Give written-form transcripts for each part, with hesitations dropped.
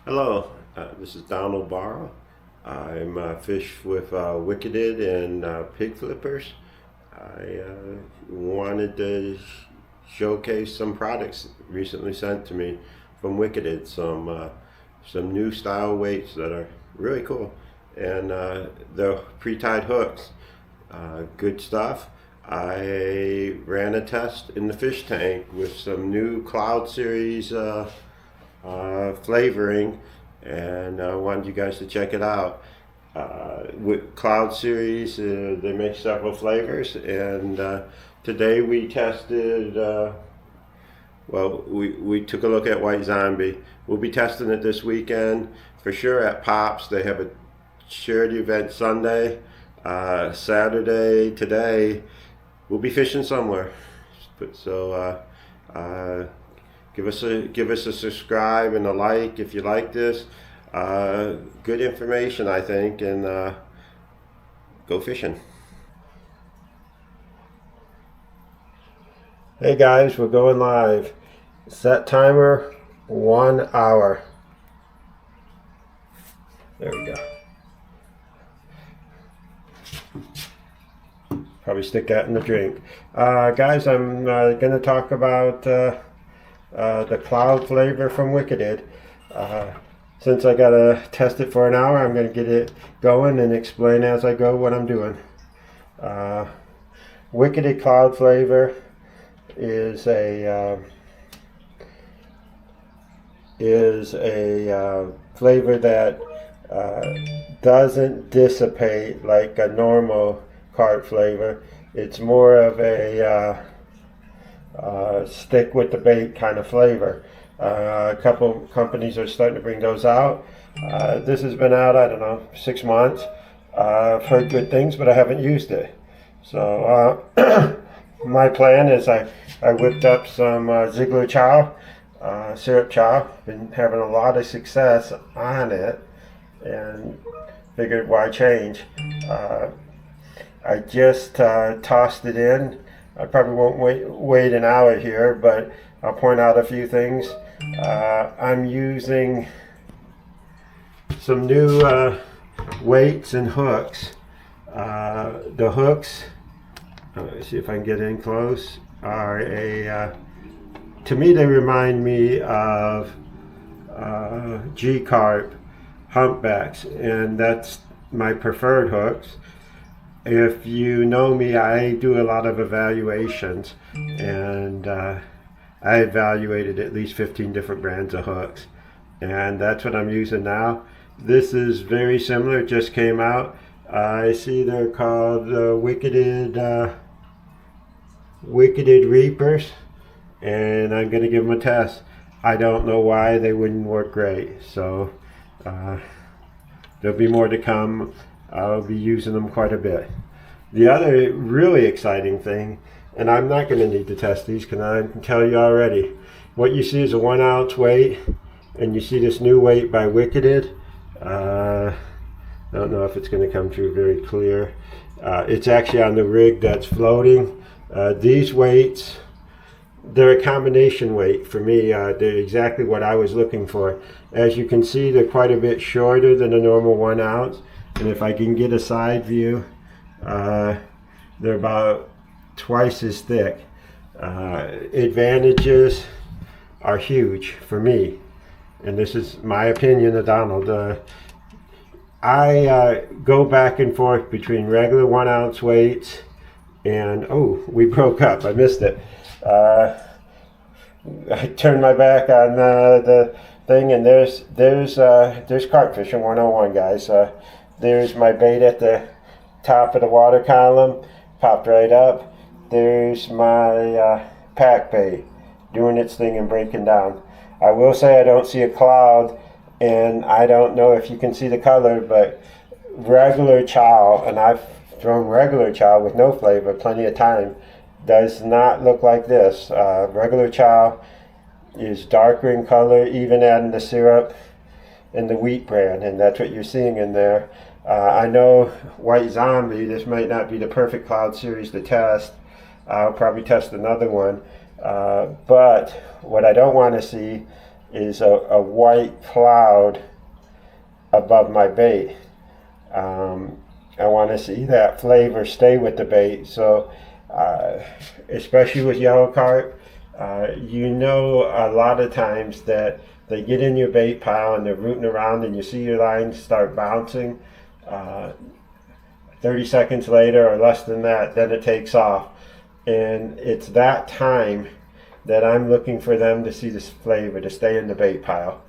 Hello, this is Donald Barrow. I'm fish with Wicketed and Pig Flippers. I wanted to showcase some products recently sent to me from Wicketed. Some new style weights that are really cool, and the pre-tied hooks. Good stuff. I ran a test in the fish tank with some new Cloud Series flavoring, and I wanted you guys to check it out. With Cloud Series, they make several flavors, and today we tested. We took a look at White Zombie. We'll be testing it this weekend for sure at Pops. They have a charity event Sunday, Saturday. Today, we'll be fishing somewhere. So give us a subscribe and a like if you like this. Good information, I think, and go fishing. Hey guys, we're going live. Set timer 1 hour. There we go. Probably stick that in the drink. Guys, I'm going to talk about the cloud flavor from Wicketed. Since I got to test it for an hour, I'm going to get it going and explain as I go what I'm doing. Wicketed cloud flavor is a flavor that doesn't dissipate like a normal carp flavor. It's more of a stick with the bait kind of flavor. A couple companies are starting to bring those out. This has been out, I don't know, 6 months. I've heard good things, but I haven't used it. So my plan is I whipped up some Ziegler chow, syrup chow. Been having a lot of success on it, and figured why change. I just tossed it in. I probably won't wait an hour here, but I'll point out a few things. I'm using some new weights and hooks. The hooks, let me see if I can get in close, are to me they remind me of Carp humpbacks, and that's my preferred hooks. If you know me, I do a lot of evaluations, and I evaluated at least 15 different brands of hooks, and that's what I'm using now. This is very similar, it just came out. I see they're called Wicketed Reapers, and I'm going to give them a test. I don't know why they wouldn't work great, so there'll be more to come. I'll be using them quite a bit. The other really exciting thing, and I'm not going to need to test these because I can tell you already, what you see is a 1 ounce weight, and you see this new weight by Wicketed. I don't know if it's going to come through very clear. It's actually on the rig that's floating. These weights, they're a combination weight for me. They're exactly what I was looking for. As you can see, they're quite a bit shorter than a normal 1 ounce. And if I can get a side view, they're about twice as thick. Advantages are huge for me. And this is my opinion of Donald. I go back and forth between regular 1 ounce weights and, oh, we broke up. I missed it. I turned my back on the thing, and there's carp fishing 101, guys. There's my bait at the top of the water column, popped right up. There's my pack bait doing its thing and breaking down. I will say I don't see a cloud, and I don't know if you can see the color, but regular chow, and I've thrown regular chow with no flavor plenty of time, does not look like this. Regular chow is darker in color, even adding the syrup and the wheat bran, and that's what you're seeing in there. I know White Zombie, this might not be the perfect cloud series to test. I'll probably test another one. But what I don't want to see is a white cloud above my bait. I want to see that flavor stay with the bait. So especially with yellow carp, you know, a lot of times that they get in your bait pile and they're rooting around and you see your lines start bouncing. 30 seconds later or less than that, then it takes off. And it's that time that I'm looking for them to see this flavor, to stay in the bait pile.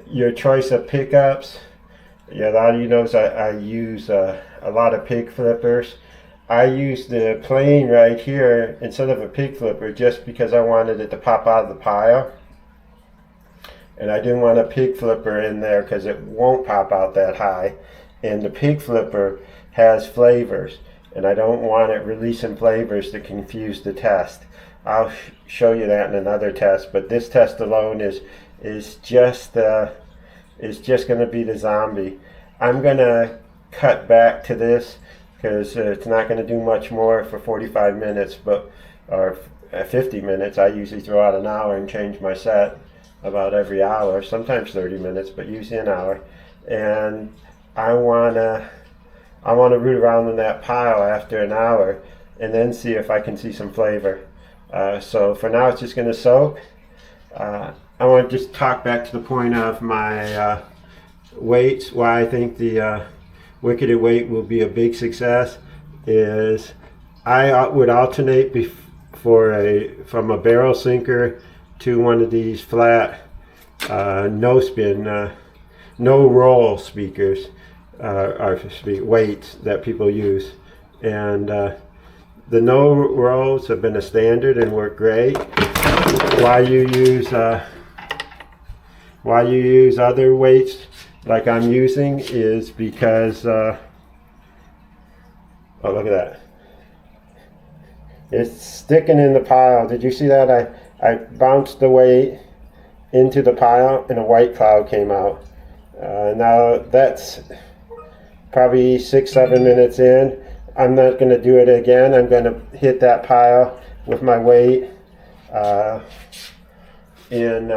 Your choice of pickups, yeah, a lot of you knows I use a lot of pig flippers. I use the plane right here instead of a pig flipper just because I wanted it to pop out of the pile. And I didn't want a pig flipper in there because it won't pop out that high. And the pig flipper has flavors, and I don't want it releasing flavors to confuse the test. I'll show you that in another test, but this test alone is just going to be the zombie. I'm going to cut back to this because it's not going to do much more for 45 minutes, or 50 minutes. I usually throw out an hour and change my set about every hour, sometimes 30 minutes, but usually an hour. And I wanna root around in that pile after an hour and then see if I can see some flavor. So for now, it's just gonna soak. I want to just talk back to the point of my weights. Why I think the wicketed weight will be a big success is I would alternate from a barrel sinker to one of these flat no spin, no roll speakers, or weights that people use. And the no rolls have been a standard and work great. Why you use other weights like I'm using is because oh, look at that, it's sticking in the pile. Did you see that? I bounced the weight into the pile and a white cloud came out. Now that's probably 6-7 minutes in. I'm not going to do it again. I'm going to hit that pile with my weight in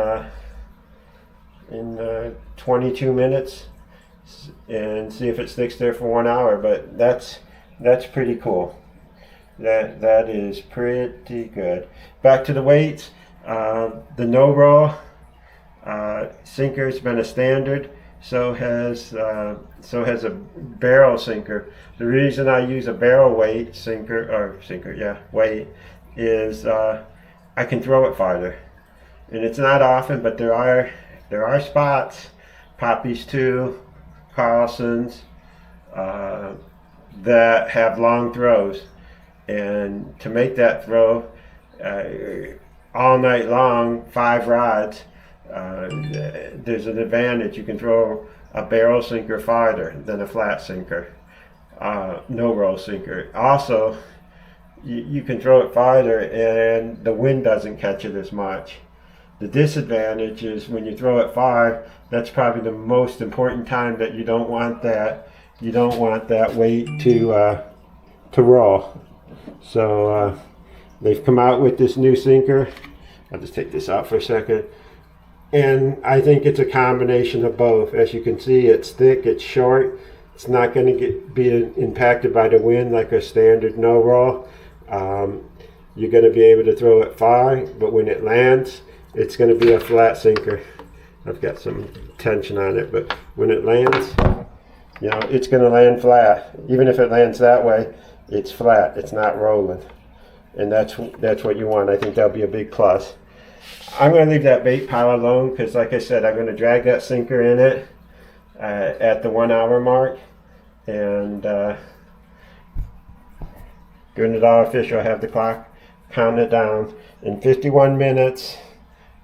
22 minutes and see if it sticks there for 1 hour. But that's pretty cool. That is pretty good. Back to the weights. The no roll sinker has been a standard. So has a barrel sinker. The reason I use a barrel weight weight is I can throw it farther, and it's not often, but there are spots, Poppies too, Carlson's, that have long throws. And to make that throw all night long, 5 rods, there's an advantage. You can throw a barrel sinker farther than a flat sinker, no roll sinker. Also, you can throw it farther and the wind doesn't catch it as much. The disadvantage is when you throw it far, that's probably the most important time that you don't want that weight to roll. So they've come out with this new sinker. I'll just take this out for a second. And I think it's a combination of both. As you can see, it's thick, it's short. It's not going to be impacted by the wind like a standard no roll. You're going to be able to throw it far, but when it lands, it's going to be a flat sinker. I've got some tension on it, but when it lands, you know, it's going to land flat. Even if it lands that way, it's flat. It's not rolling, and that's what you want. I think that'll be a big plus. I'm going to leave that bait pile alone because, like I said, I'm going to drag that sinker in it at the 1 hour mark, and during the dollar fish, I'll have the clock count it down. In 51 minutes,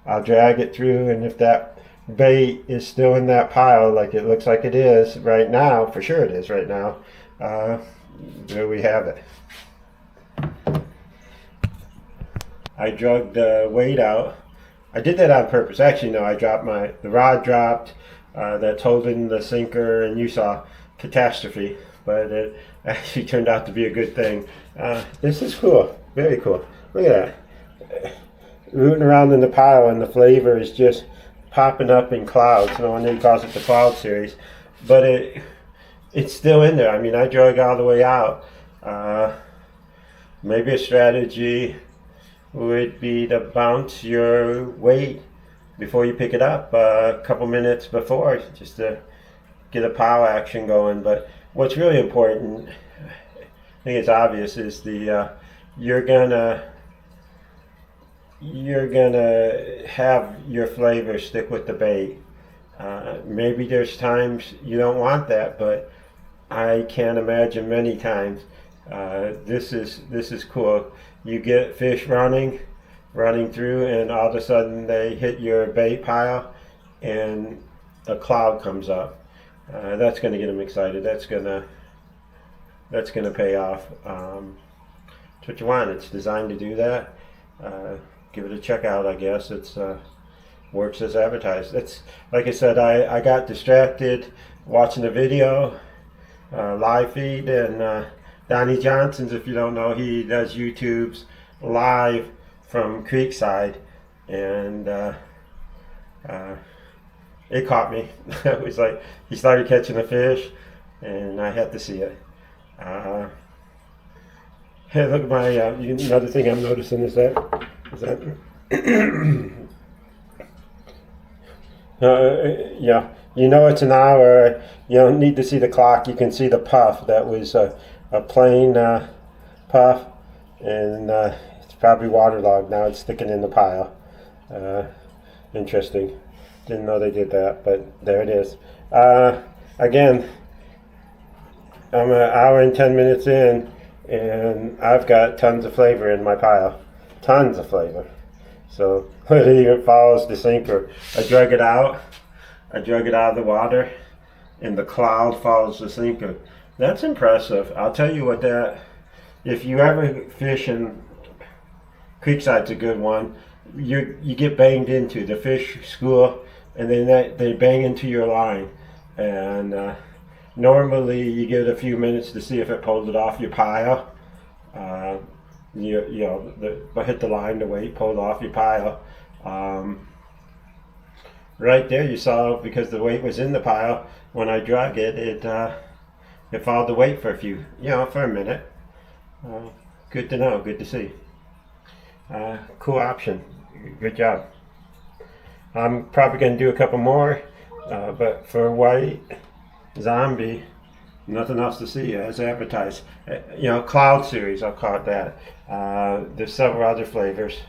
I'll drag it through, and if that bait is still in that pile, like it looks like it is right now, for sure it is right now, there we have it. I drug the weight out. I did that on purpose. Actually, no, the rod dropped, that's holding the sinker, and you saw catastrophe, but it actually turned out to be a good thing. This is cool, very cool. Look at that. rooting around in the pile, and the flavor is just popping up in clouds. No one calls it the Cloud series, but it's still in there. I mean, I drug all the way out. Maybe a strategy would be to bounce your weight before you pick it up a couple minutes before, just to get a power action going. But what's really important, I think it's obvious, is you're gonna have your flavor stick with the bait. Maybe there's times you don't want that, but I can't imagine many times. This is cool. You get fish running through, and all of a sudden they hit your bait pile, and a cloud comes up. That's going to get them excited. That's gonna pay off. It's what you want. It's designed to do that. Give it a check out. I guess it's works as advertised. It's like I said. I got distracted watching the video live feed, and Donnie Johnson's, if you don't know, he does YouTube's live from Creekside, and it caught me. It was like he started catching a fish, and I had to see it. Hey, look at my. Another thing I'm noticing is that yeah, you know it's an hour. You don't need to see the clock. You can see the puff. That was a plain puff, and it's probably waterlogged now. It's sticking in the pile. Interesting. Didn't know they did that, but there it is. Again, I'm an hour and 10 minutes in, and I've got tons of flavor in my pile. Tons of flavor. So it even follows the sinker. I drug it out of the water, and the cloud follows the sinker. That's impressive. I'll tell you what, that if you ever fish in Creekside's a good one. You get banged into the fish school, and then they bang into your line, and normally you get a few minutes to see if it pulls it off your pile. But hit the line, the weight pulled off your pile. Right there, you saw, because the weight was in the pile. When I drug it, it followed the weight for a minute. Good to know. Good to see. Cool option. Good job. I'm probably going to do a couple more, but for white zombie, nothing else to see as advertised. Cloud series, I'll call it that. There's several other flavors.